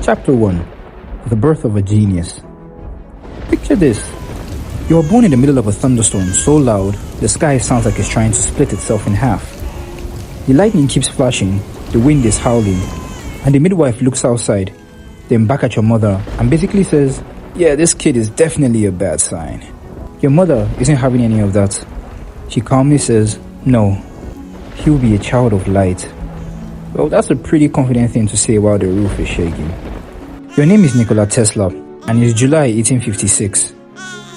Chapter 1. The Birth of a Genius. Picture this. You are born in the middle of a thunderstorm so loud, the sky sounds like it's trying to split itself in half. The lightning keeps flashing, the wind is howling, and the midwife looks outside, then back at your mother and basically says, "Yeah, this kid is definitely a bad sign." Your mother isn't having any of that. She calmly says, "No, he'll be a child of light." Well, that's a pretty confident thing to say while the roof is shaking. Your name is Nikola Tesla, and it's July 1856.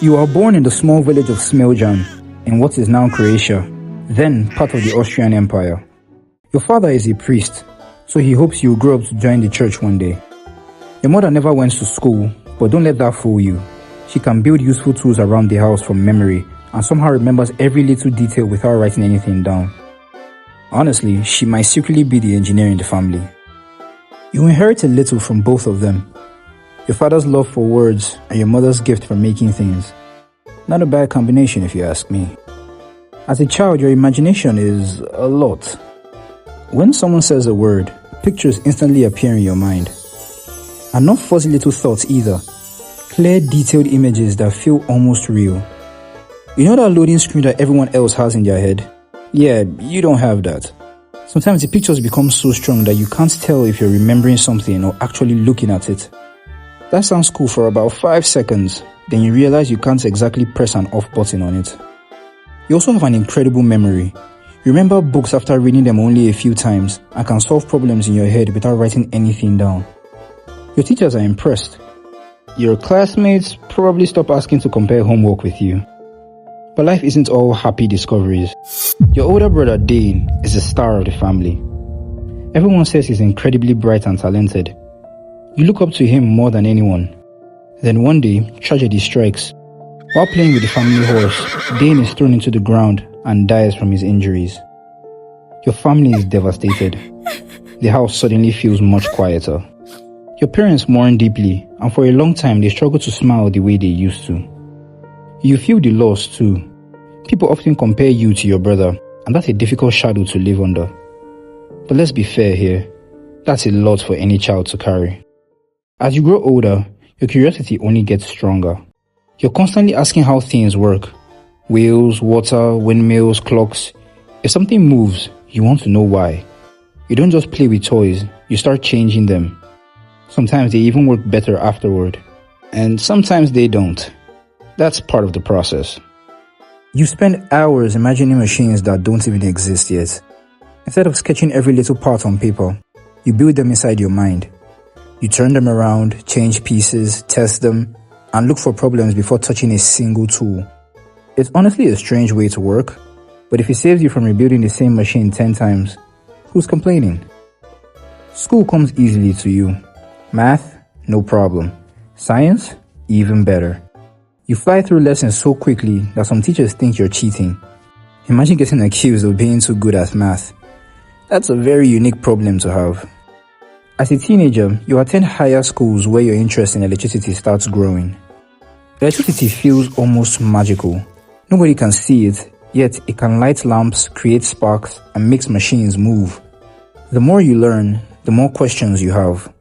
You are born in the small village of Smeljan, in what is now Croatia, then part of the Austrian Empire. Your father is a priest, so he hopes you'll grow up to join the church one day. Your mother never went to school, but don't let that fool you. She can build useful tools around the house from memory and somehow remembers every little detail without writing anything down. Honestly, she might secretly be the engineer in the family. You inherit a little from both of them. Your father's love for words and your mother's gift for making things. Not a bad combination if you ask me. As a child, your imagination is a lot. When someone says a word, pictures instantly appear in your mind. And not fuzzy little thoughts either. Clear, detailed images that feel almost real. You know that loading screen that everyone else has in their head? Yeah, you don't have that. Sometimes the pictures become so strong that you can't tell if you're remembering something or actually looking at it. That sounds cool for about 5 seconds, then you realize you can't exactly press an off button on it. You also have an incredible memory. You remember books after reading them only a few times and can solve problems in your head without writing anything down. Your teachers are impressed. Your classmates probably stop asking to compare homework with you. But life isn't all happy discoveries. Your older brother Dane is the star of the family. Everyone says he's incredibly bright and talented. You look up to him more than anyone. Then one day, tragedy strikes. While playing with the family horse, Dane is thrown into the ground and dies from his injuries. Your family is devastated. The house suddenly feels much quieter. Your parents mourn deeply, and for a long time they struggle to smile the way they used to. You feel the loss too. People often compare you to your brother, and that's a difficult shadow to live under. But let's be fair here. That's a lot for any child to carry. As you grow older, your curiosity only gets stronger. You're constantly asking how things work. Wheels, water, windmills, clocks. If something moves, you want to know why. You don't just play with toys, you start changing them. Sometimes they even work better afterward. And sometimes they don't. That's part of the process. You spend hours imagining machines that don't even exist yet. Instead of sketching every little part on paper, you build them inside your mind. You turn them around, change pieces, test them, and look for problems before touching a single tool. It's honestly a strange way to work, but if it saves you from rebuilding the same machine 10 times, who's complaining? School comes easily to you. Math, no problem. Science, even better. You fly through lessons so quickly that some teachers think you're cheating. Imagine getting accused of being too good at math. That's a very unique problem to have. As a teenager, you attend higher schools where your interest in electricity starts growing. Electricity feels almost magical. Nobody can see it, yet it can light lamps, create sparks, and makes machines move. The more you learn, the more questions you have.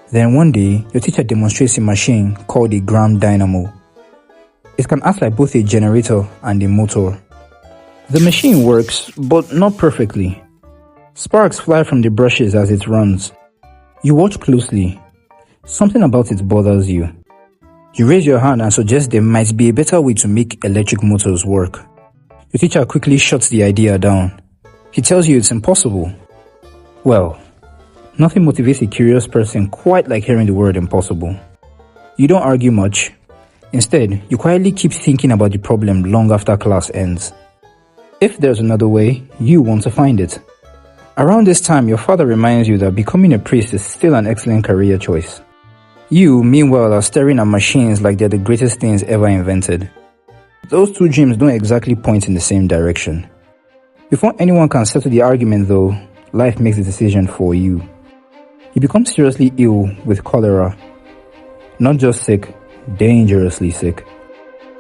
Then one day, your teacher demonstrates a machine called a Gram dynamo. It can act like both a generator and a motor. The machine works, but not perfectly. Sparks fly from the brushes as it runs. You watch closely. Something about it bothers you. You raise your hand and suggest there might be a better way to make electric motors work. Your teacher quickly shuts the idea down. He tells you it's impossible. Well, nothing motivates a curious person quite like hearing the word impossible. You don't argue much. Instead, you quietly keep thinking about the problem long after class ends. If there's another way, you want to find it. Around this time, your father reminds you that becoming a priest is still an excellent career choice. You, meanwhile, are staring at machines like they're the greatest things ever invented. Those two dreams don't exactly point in the same direction. Before anyone can settle the argument though, life makes the decision for you. You become seriously ill with cholera. Not just sick, dangerously sick.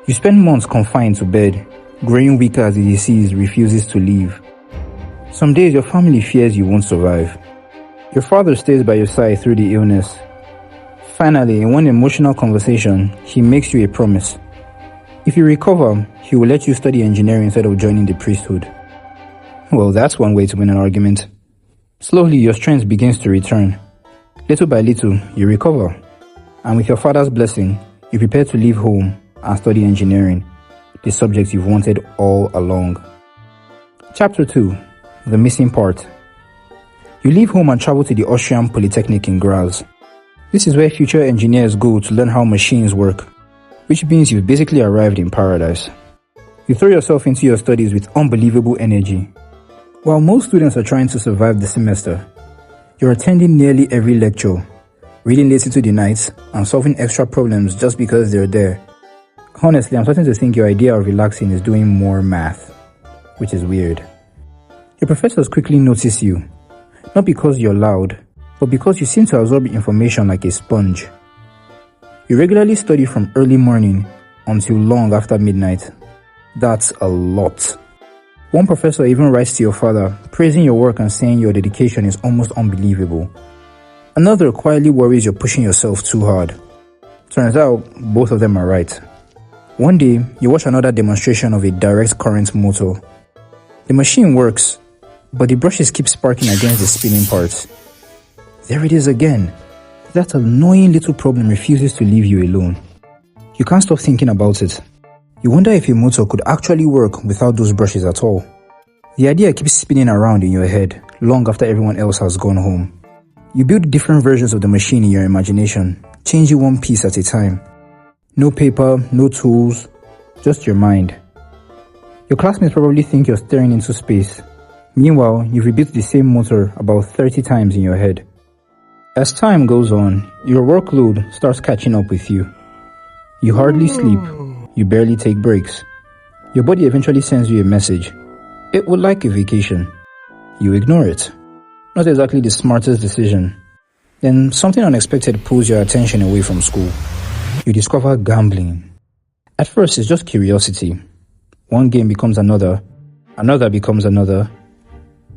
You spend months confined to bed, growing weaker as the disease refuses to leave. Some days your family fears you won't survive. Your father stays by your side through the illness, Finally, in one emotional conversation, he makes you a promise. If you recover, he will let you study engineering instead of joining the priesthood. Well, that's one way to win an argument. Slowly, your strength begins to return. Little by little, you recover. And with your father's blessing, you prepare to leave home and study engineering, the subject you've wanted all along. Chapter 2. The missing part. You leave home and travel to the Austrian Polytechnic in Graz. This is where future engineers go to learn how machines work, which means you've basically arrived in paradise. You throw yourself into your studies with unbelievable energy. While most students are trying to survive the semester, you're attending nearly every lecture, reading late into the night, and solving extra problems just because they're there. Honestly, I'm starting to think your idea of relaxing is doing more math, which is weird. Your professors quickly notice you, not because you're loud, but because you seem to absorb information like a sponge. You regularly study from early morning until long after midnight. That's a lot. One professor even writes to your father, praising your work and saying your dedication is almost unbelievable. Another quietly worries you're pushing yourself too hard. Turns out, both of them are right. One day, you watch another demonstration of a direct current motor. The machine works, but the brushes keep sparking against the spinning parts. There it is again. That annoying little problem refuses to leave you alone. You can't stop thinking about it. You wonder if a motor could actually work without those brushes at all. The idea keeps spinning around in your head long after everyone else has gone home. You build different versions of the machine in your imagination, changing one piece at a time. No paper, no tools, just your mind. Your classmates probably think you're staring into space. Meanwhile, you've rebuilt the same motor about 30 times in your head. As time goes on, your workload starts catching up with you. You hardly sleep. You barely take breaks. Your body eventually sends you a message. It would like a vacation. You ignore it. Not exactly the smartest decision. Then something unexpected pulls your attention away from school. You discover gambling. At first, it's just curiosity. One game becomes another becomes another,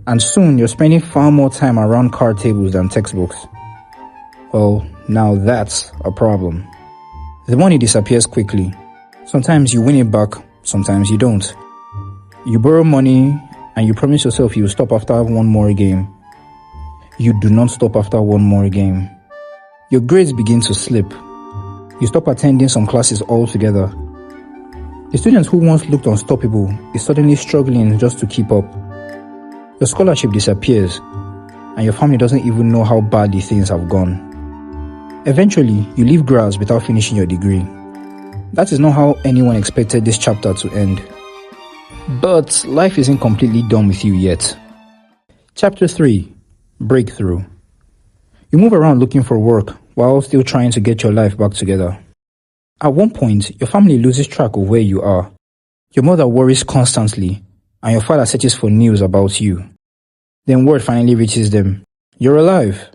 and soon you're spending far more time around card tables than textbooks. Well, now that's a problem. The money disappears quickly. Sometimes you win it back, sometimes you don't. You borrow money and you promise yourself you'll stop after one more game. You do not stop after one more game. Your grades begin to slip. You stop attending some classes altogether. The student who once looked unstoppable is suddenly struggling just to keep up. Your scholarship disappears, and your family doesn't even know how badly things have gone. Eventually, you leave Graz without finishing your degree. That is not how anyone expected this chapter to end. But life isn't completely done with you yet. Chapter 3. Breakthrough. You move around looking for work while still trying to get your life back together. At one point, your family loses track of where you are. Your mother worries constantly, and your father searches for news about you. Then word finally reaches them. You're alive.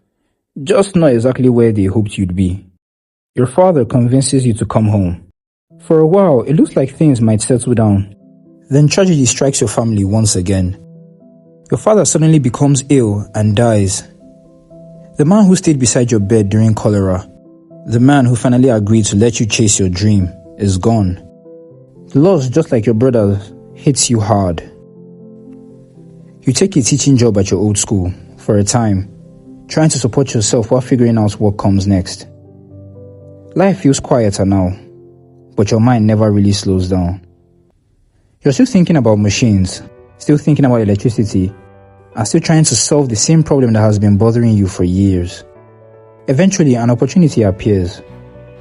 Just not exactly where they hoped you'd be. Your father convinces you to come home. For a while, it looks like things might settle down. Then tragedy strikes your family once again. Your father suddenly becomes ill and dies. The man who stayed beside your bed during cholera, the man who finally agreed to let you chase your dream, is gone. The loss, just like your brothers, hits you hard. You take a teaching job at your old school for a time, trying to support yourself while figuring out what comes next. Life feels quieter now, but your mind never really slows down. You're still thinking about machines, still thinking about electricity, and still trying to solve the same problem that has been bothering you for years. Eventually, an opportunity appears.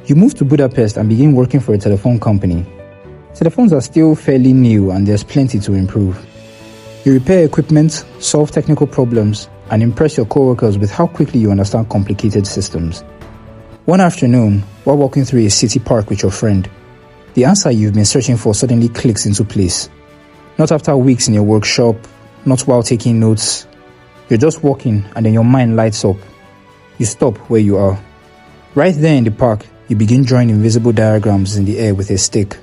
You move to Budapest and begin working for a telephone company. Telephones are still fairly new and there's plenty to improve. You repair equipment, solve technical problems, and impress your coworkers with how quickly you understand complicated systems. One afternoon, while walking through a city park with your friend, the answer you've been searching for suddenly clicks into place. Not after weeks in your workshop, not while taking notes. You're just walking and then your mind lights up. You stop where you are. Right there in the park, you begin drawing invisible diagrams in the air with a stick.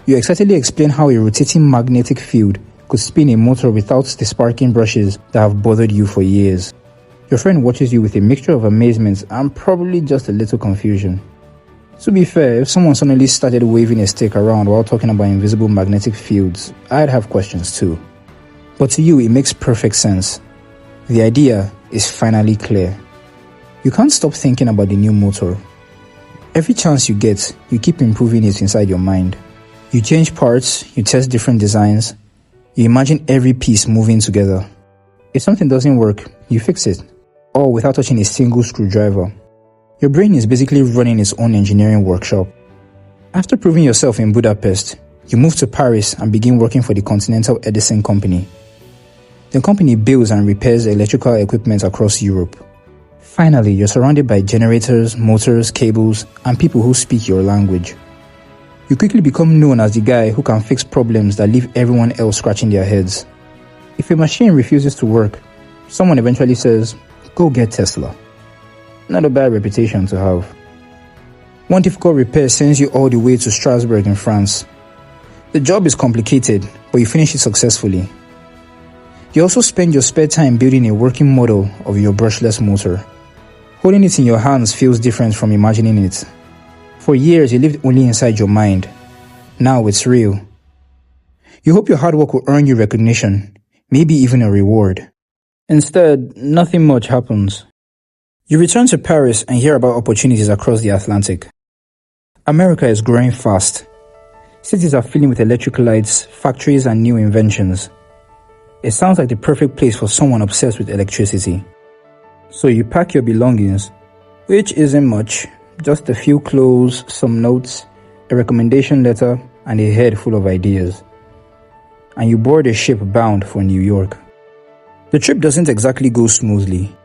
You excitedly explain how a rotating magnetic field could spin a motor without the sparking brushes that have bothered you for years. Your friend watches you with a mixture of amazement and probably just a little confusion. To be fair, if someone suddenly started waving a stick around while talking about invisible magnetic fields, I'd have questions too. But to you, it makes perfect sense. The idea is finally clear. You can't stop thinking about the new motor. Every chance you get, you keep improving it inside your mind. You change parts, you test different designs, you imagine every piece moving together. If something doesn't work, you fix it, all without touching a single screwdriver. Your brain is basically running its own engineering workshop. After proving yourself in Budapest, you move to Paris and begin working for the Continental Edison Company. The company builds and repairs electrical equipment across Europe. Finally, you're surrounded by generators, motors, cables, and people who speak your language. You quickly become known as the guy who can fix problems that leave everyone else scratching their heads. If a machine refuses to work, someone eventually says, "Go get Tesla." Not a bad reputation to have. One difficult repair sends you all the way to Strasbourg in France. The job is complicated, but you finish it successfully. You also spend your spare time building a working model of your brushless motor. Holding it in your hands feels different from imagining it. For years, you lived only inside your mind. Now it's real. You hope your hard work will earn you recognition, maybe even a reward. Instead, nothing much happens. You return to Paris and hear about opportunities across the Atlantic. America is growing fast. Cities are filling with electric lights, factories, and new inventions. It sounds like the perfect place for someone obsessed with electricity. So you pack your belongings, which isn't much, just a few clothes, some notes, a recommendation letter, and a head full of ideas. And you board a ship bound for New York. The trip doesn't exactly go smoothly.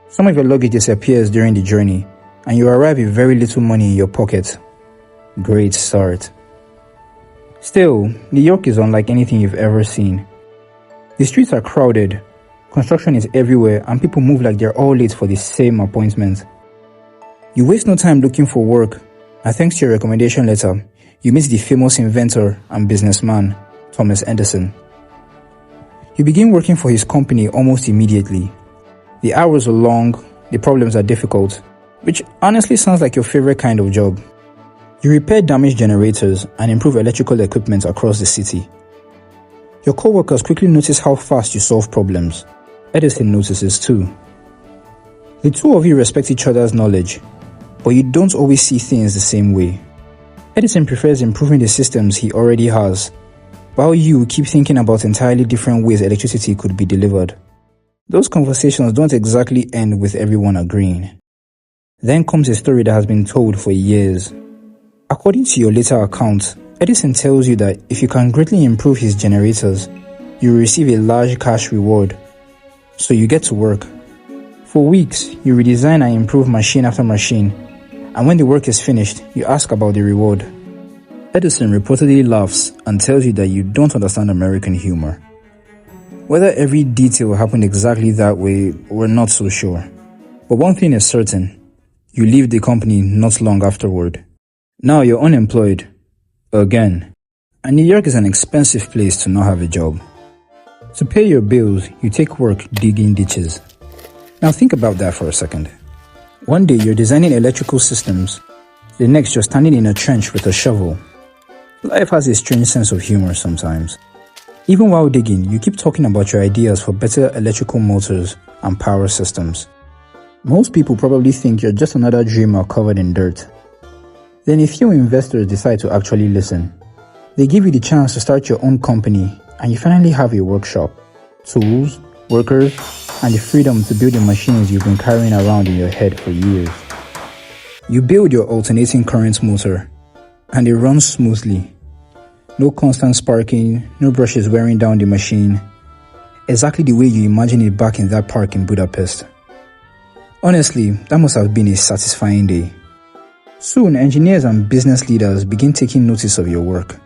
Some of your luggage disappears during the journey, and you arrive with very little money in your pocket. Great start. Still, New York is unlike anything you've ever seen. The streets are crowded, construction is everywhere, and people move like they're all late for the same appointment. You waste no time looking for work, and thanks to your recommendation letter, you meet the famous inventor and businessman, Thomas Edison. You begin working for his company almost immediately. The hours are long, the problems are difficult, which honestly sounds like your favorite kind of job. You repair damaged generators and improve electrical equipment across the city. Your co-workers quickly notice how fast you solve problems. Edison notices too. The two of you respect each other's knowledge, but you don't always see things the same way. Edison prefers improving the systems he already has, while you keep thinking about entirely different ways electricity could be delivered. Those conversations don't exactly end with everyone agreeing. Then comes a story that has been told for years. According to your later account, Edison tells you that if you can greatly improve his generators, you will receive a large cash reward. So you get to work. For weeks, you redesign and improve machine after machine, and when the work is finished, you ask about the reward. Edison reportedly laughs and tells you that you don't understand American humor. Whether every detail happened exactly that way, we're not so sure. But one thing is certain, you leave the company not long afterward. Now you're unemployed. Again. And New York is an expensive place to not have a job. To pay your bills, you take work digging ditches. Now think about that for a second. One day you're designing electrical systems. The next you're standing in a trench with a shovel. Life has a strange sense of humor sometimes. Even while digging, you keep talking about your ideas for better electrical motors and power systems. Most people probably think you're just another dreamer covered in dirt. Then a few investors decide to actually listen. They give you the chance to start your own company, and you finally have a workshop, tools, workers, and the freedom to build the machines you've been carrying around in your head for years. You build your alternating current motor, and it runs smoothly. No constant sparking, no brushes wearing down the machine. Exactly the way you imagine it back in that park in Budapest. Honestly, that must have been a satisfying day. Soon, engineers and business leaders begin taking notice of your work.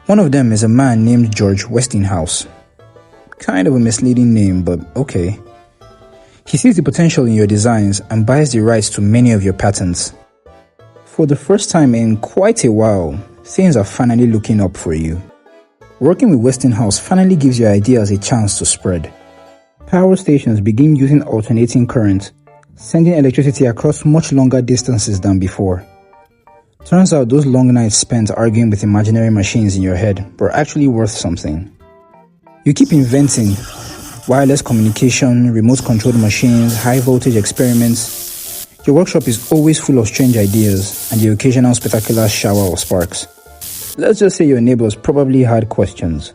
One of them is a man named George Westinghouse. Kind of a misleading name, but okay. He sees the potential in your designs and buys the rights to many of your patents. For the first time in quite a while, things are finally looking up for you. Working with Westinghouse finally gives your ideas a chance to spread. Power stations begin using alternating current, sending electricity across much longer distances than before. Turns out those long nights spent arguing with imaginary machines in your head were actually worth something. You keep inventing wireless communication, remote-controlled machines, high-voltage experiments. Your workshop is always full of strange ideas and the occasional spectacular shower of sparks. Let's just say your neighbors probably had questions.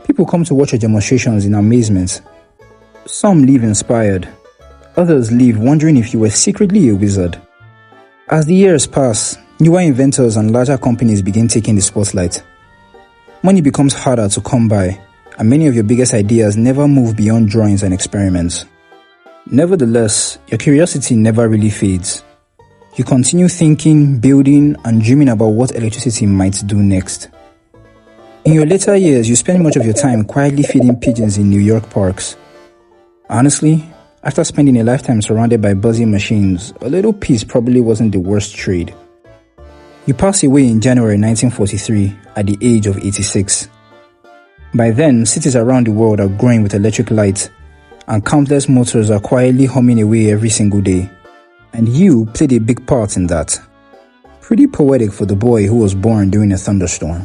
People come to watch your demonstrations in amazement. Some leave inspired. Others leave wondering if you were secretly a wizard. As the years pass, newer inventors and larger companies begin taking the spotlight. Money becomes harder to come by, and many of your biggest ideas never move beyond drawings and experiments. Nevertheless, your curiosity never really fades. You continue thinking, building, and dreaming about what electricity might do next. In your later years, you spend much of your time quietly feeding pigeons in New York parks. Honestly, after spending a lifetime surrounded by buzzing machines, a little peace probably wasn't the worst trade. You pass away in January 1943 at the age of 86. By then, cities around the world are growing with electric light, and countless motors are quietly humming away every single day. And you played a big part in that. Pretty poetic for the boy who was born during a thunderstorm.